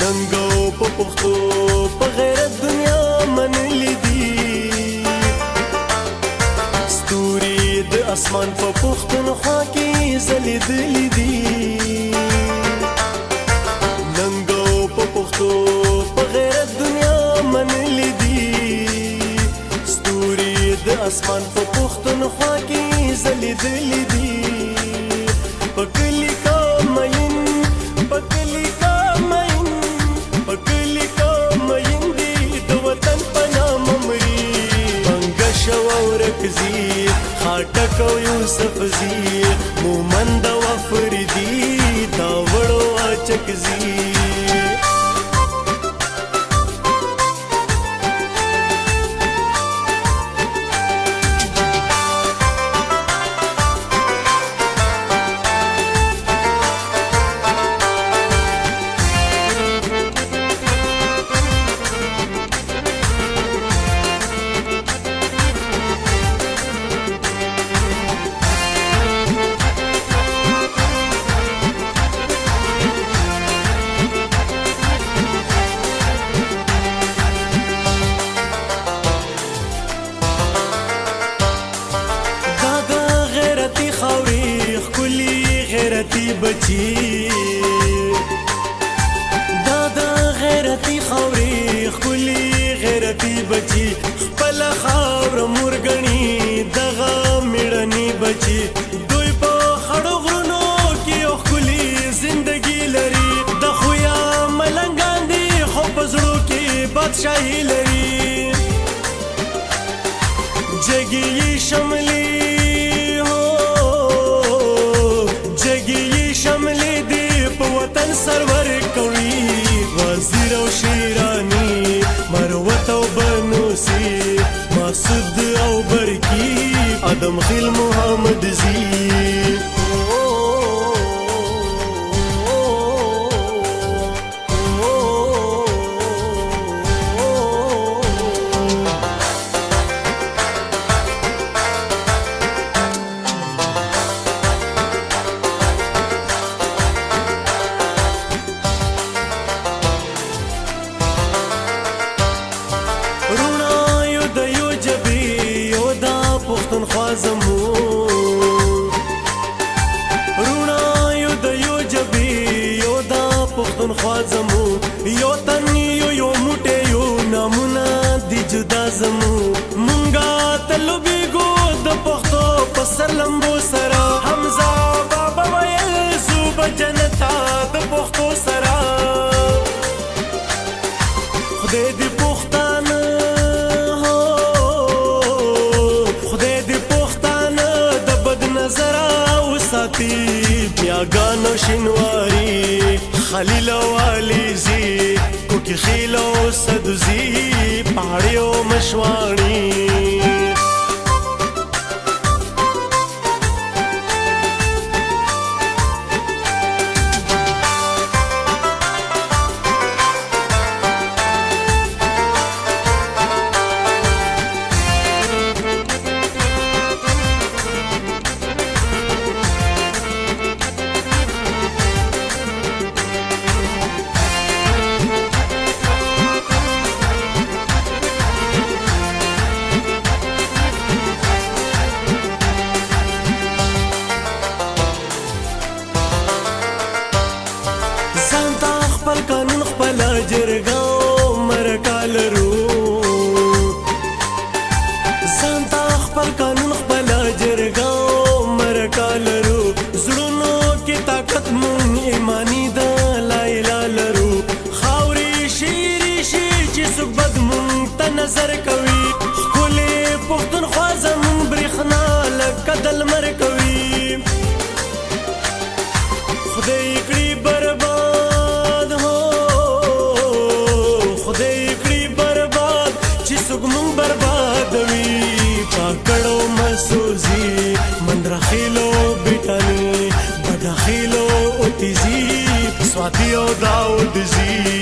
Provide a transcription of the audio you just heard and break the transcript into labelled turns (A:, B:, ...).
A: ننګو په پښتو په غیرت دنیا منلې دي ستوري د اسمان په پښتونخوا کې ځلېدلې دي ننګو په پښتو په غیرت دنیا منلې دي ستوري د اسمان په پښتونخوا کې ځلېدلې دي پکلی کا مین پکلی کا مین پکلی کا مین دی د وطن په نام مري بنګش او رکزي خاټک او یوسف زي مومند او فریدي دا وړو اچکزي غیرتی بچی دادا غیرتی خوري خولي غیرتی بچی خپل خاور مرګنی دغه میړنی بچی دوی په خړو غرونو کې خولي زندگی لري د خویا ملنګان دي خو پزړو کې بادشاہي لري جګي شملي سرور کوي وزیر او شیرانی مروت او بنوسی مسعود او برکی ادم خیل محمد زی پښتونخوا زموږ روڼا یو د یو جبې یو دا پښتونخوا زموږ یو تن یو موټی یو نامونه دي جدا زموږ مونږه تل لوبېږو د پښتو په سر لمبو سره حمزه بابا ویل زو به جنتا د پښتو سره خدای دې پښتانه بیاګانو شینواری خلیل او علیزی کوکی خیل او صدوزی پهاړی او مشواڼي جرګاو مرکا لرو ځانته خپل قانون خپل جرګاو مرکا لرو زړونو کې طاقت مون ایمانی د لا اله لرو خاوري شيري شي چې څوک بد مون ته نظر کوي ښکلې پښتونخوا زمون برېښنا لکه د لمر کوي خدای کړي برباد هو بربادوي پاکړو مسوزي مندرخیلو بیٹانی بدخیلو اوتیزي سواتي او داود زی